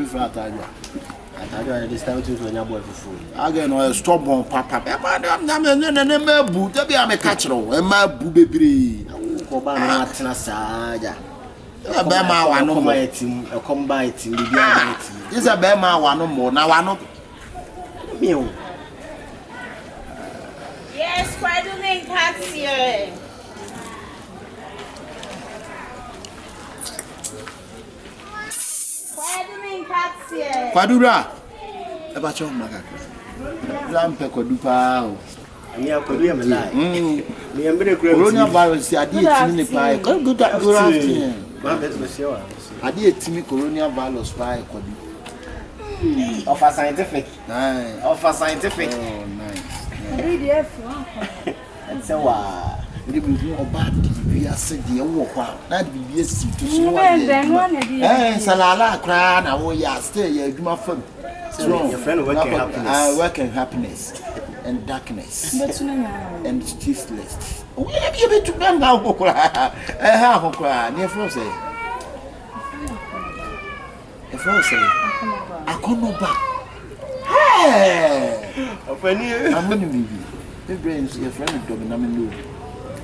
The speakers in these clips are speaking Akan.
different Ataja. Ataja this time to your boy for food. Again, no stubborn papa. Na bu, dey be am catch ro. E ma bu bebre. Ko ba na atena saaja. E be ma wa no mo etim, e come by etim, bi bia etim. This e be ma wa no mo na wa no. Me o. Yes, kwadunin cats here. Kwadunin cats here. Kwadura. E ba cho maka. Lampe kwadu pa o. Ani akwadu ya me lai. Me embe kura. Coronavirus ade etimi ne pa. Good afternoon. Ma bet me se wa. Ade etimi coronavirus pa kwadu. Of a scientific. Nice. Of a scientific. Oh, nice. Read the F. And so wa. We be oba di wi ase de wo kwa. Na de bi esi to so You wa. then one idea. Salala kra na wo ya stay ya adwuma fam. Your friend working happiness. Working happiness and darkness But you know. and tasteless. We be to them now ho kra. Ha ho kra. Ne fro say. E fro say. Akonoba. Hey! Ofani. Amoni bibi. The brains your friend do na me know.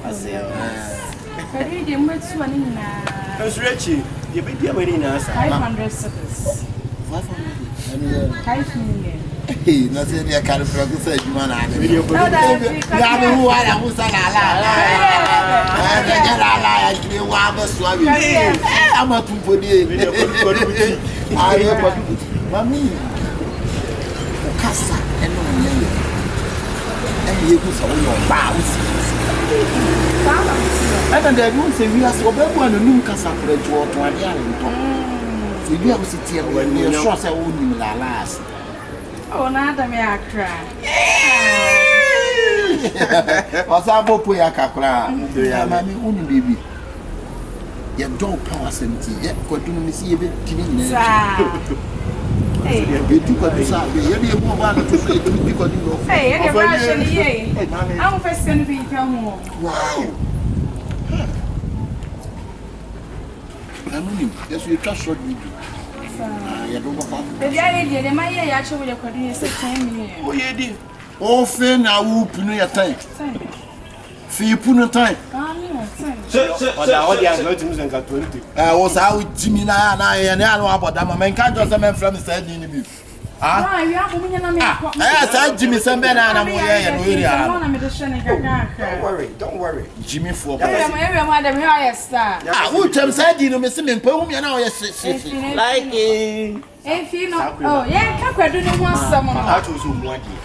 Read the much one in Stretchy. You be there with in us. 500 cities. 500. 5 million. Hey, na say dia kan fra ko say juma na. Video for No, that Ya be hu ala musa la la. Ya jwe wa ba so abi. Ama tu fodi. video for Aye ko tu. Mami. Kasa eno nle. Ye ku so yo ba wo si. Ata da du se wi aso be bu anu num kasa kure jo to ade ale nto. Se bi a wo si tie wo ni so se wo nim la las. Oh, nada me akra. Osa bo po ya kakra. Ya mami uni baby. Ya do power semti. Ya ko dunu mi si ye be tini ni. Sa. Hey. Be tu ko du sa be ye be mo ba no to so tu bi ko du no. Hey, any version here. I'm first going to be come home. Wow. Anoni, yes we trust short video. Ya do ba. The idea the my year actually the coordinate 10 million. O ye di. O fe na wu punu ya tan. Fi punu tan. Ah, no, 10. Oda audience no to musen ka 20. O sa wu jimi na ye na anu aboda ma men kan jo se men from say ni bi. Ah, we have women na me. Sa jimi se be na mo ye no area. Don't worry. Jimi for Yeah, ba. my area man dem here star. Who tell say di no me se me pa hu me na o ye se. Like If you know, oh, yeah, can kwadu no one some. I choose who want you.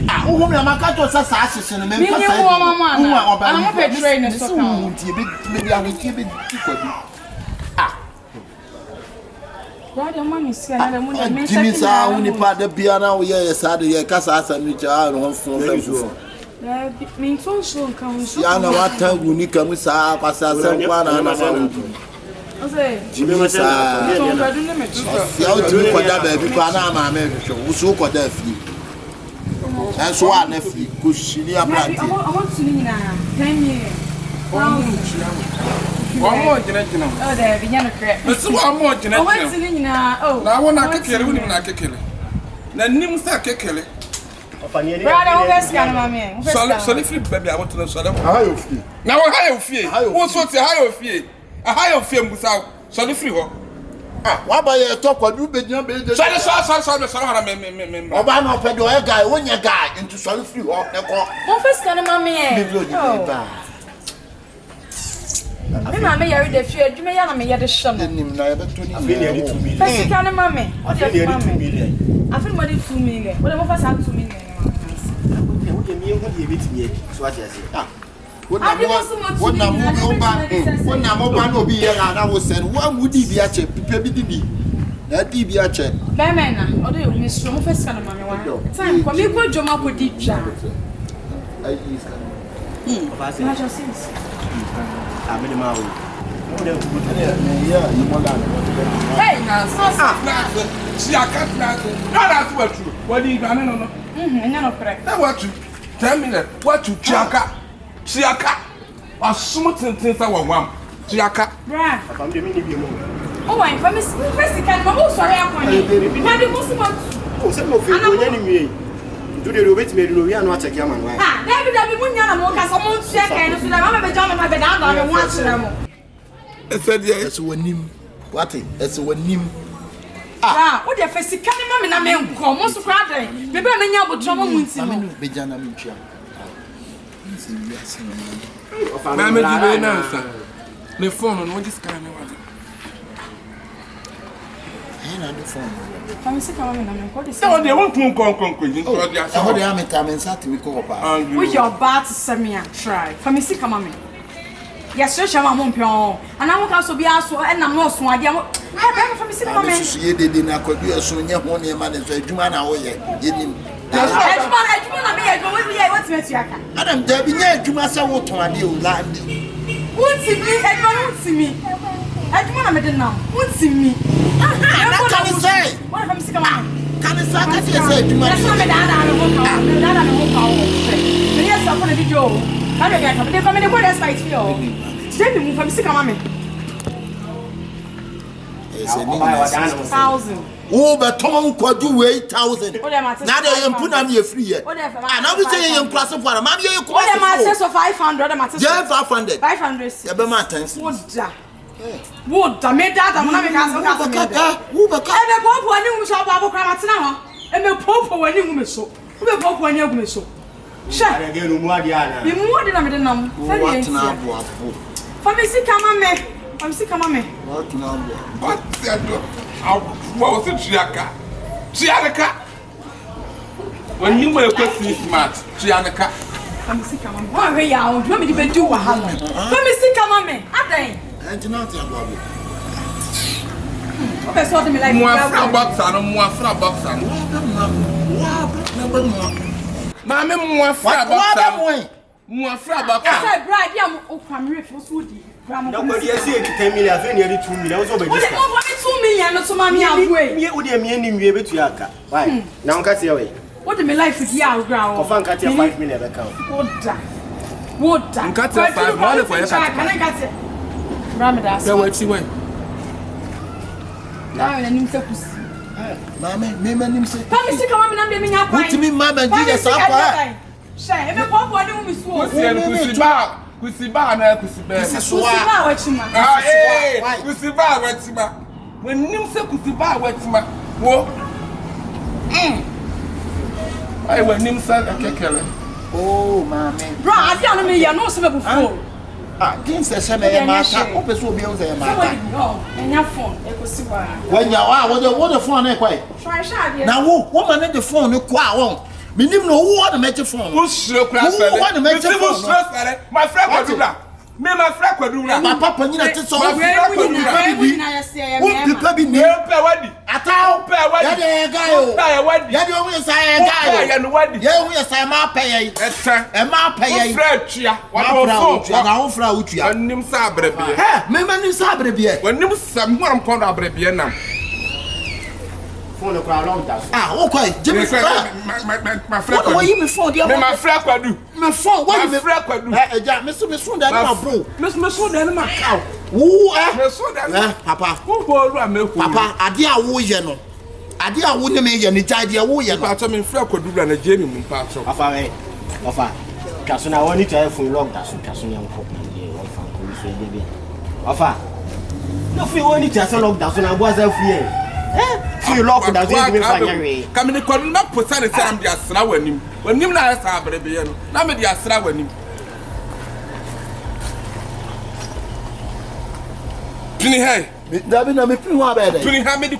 Who me ma ka to sa sa asese no me Me pa ni sa. wo mama na. Oba. I'm a train so come. Ti be me ya ni ti be ti ko bi. God, your mommy scan na mu na me. Jimi sa hu ni pa da bia na o ye sa de ye ka sa asa ni cha no fun fe. Me so show come so. Ya na wata uni kamu sa kwasa se kwa na na ma. Ose. Jimi sa. So kwadu na me tuto. Ya o jimi ko da ba bi kwa na ma me hwe. Wo so ko da fi. So wa na fi ko shiri abrante. I want to na 10 million. One more generation. Oh, there be yana crap. Let's one more I want to generation. na oh. Now I want to kekele, we need na kekele. Na nim sa kekele. Brother, who best scan my man? So flip baby, I want to know so that. How you feel? Now how you feel? What sort of how you feel? How you feel musa? So the free ho. Wa ba ye to kwadu be gina be je. So me. Oba na ope do e guy, wonya guy into sorry free ho e ko. Who best scan my man? Be blow di ba. Me ma me yare the fear, you me ya na me ya the shon. Nim na ye be to ni. I feel nearly 2 million. First scan my man. What I the feel nearly 2 man? million. I feel more than 2 million. What am I first 2 million? What do you bit me? So what you say? Wona mo ba no bi ye na wo sen wo amudi bi a che pipe bi di. Na di bi a che. Be men na, odo you miss from first scan my man. Time kwa me ko joma ko di twa. Ai is Papa say, Na just since. I made him out. yeah, you mo la. Hey, na so See I can't now. No, that's what true. What do you no? no correct. That what you tell me that what you chiaka. Or something things that were one. Chiaka. Bra. Papa, me need you more. Oh, I'm famous. First, you can almost sorry. I'm Oh, some of you are enemy. Do the Robert made we are not a German. Ah, David, we are not someone second. So I'm a John my bed out and watch them. I said, yes, when him. What? That's when him. Ah, what the first can I mean, almost crowded. Maybe I'm in your trouble with him. Bejana Michia. Mamma, you may know, sir. The phone on what is kind of I'm sick of them. So they won't come conclusion. Oh, they are making something we call about. With your bat, send me a try. From Missy, come on. Yes, sir, I'm on pion. And I will also be asked, and I'm not so idea. I from Missy, come on. She did not could be a soon young one, a man, and say, Jumana, Adam, there be no Jumasa water on you land. What's it me? I don't see me. I don't want to know. What's in me? What can you say? What if I'm sick of mine? Can you say, Jumana? That's not that yes, I'm going to video. How do you get up? They're coming to what else I feel. Today, we move from sick of me. It's a 1,000. Oh, but Tom could do 8,000. Now they am put on your free. And I will say in plus of what I'm here. What am I for 500? Yeah, 500. 500. Yeah, my thanks. Wood, I made that. I'm not making a who became a pope when you shall have a cramatina. And the pope when you miss so. Who will pope when you miss so? Shall I get more than I made a number? For me, see, come on, me. I'm sick of me. What was it, Chiaka? Chiaka? When you were smart, Chiaka. I'm sick of me. Why are you out? Let me even do what happened. Let me see, come on, me. I and not your body. Okay, so me like more box and more box and Mamma, more box. More box. I bride, I'm Okram Riffles Woody. Nobody has said 10 million, I've nearly 2 million. Also, but 2 million, not so mammy. You would mean you able to Yaka. Why? Now, cut your way. What do me life with Yao ground? Of Uncle 5 million account. What? Cut 5 million for your cat. Can I cut it? Ramadas. So what she went? Now, and you say, Mamma, me, say, come and come and I'm me up. What to me, Mamma, do your supper? Share every pop one who is Kusiba, Kusiba, na Kusiba. Kusiba, Wachima. Ah, eh, Kusiba, Wachima. When you say Kusiba, Wachima, wo. I will name say a kekele. Oh, Mamma. Bro, I don't know you know some before. Ah, didn't say some matter. Opus will be on the matter. And your phone, Kusiba. When you are, what the phone, quite. Now, woman at the phone, you quite. Minimum no who want to make a phone. Who's your class? Who want to make a phone? My friend Quadrilla. Me, my friend Quadrilla. My papa, you know, it's all my friend. Who could be near Pewadi? At all, Pewadi, a guy. You always say a guy and what? You will say my pay. And my pay. Fred, what our flout, and Nim Sabre. Memon is Sabre. When you someone called Abrebiana. Ah, okay. Jimmy, my friend, what you before the other? My friend, I do. My phone, what you friend, Mr. Soon that my bro. Mr. Soon that my cow. Who are Papa? Who Papa? I dear woo, you know. I dear wouldn't make any idea who you are. I mean, Frank could do a genuine part of Papa. Casuna, I want to have full log that Casuna Papa. No, if you want to have a log that I was a fear. If you lock that, come in the corner, not put on the time, the Asra when him. When you not have a baby, now the Asra when him. Penny, hey, David, I'm a pretty one better. Penny, how many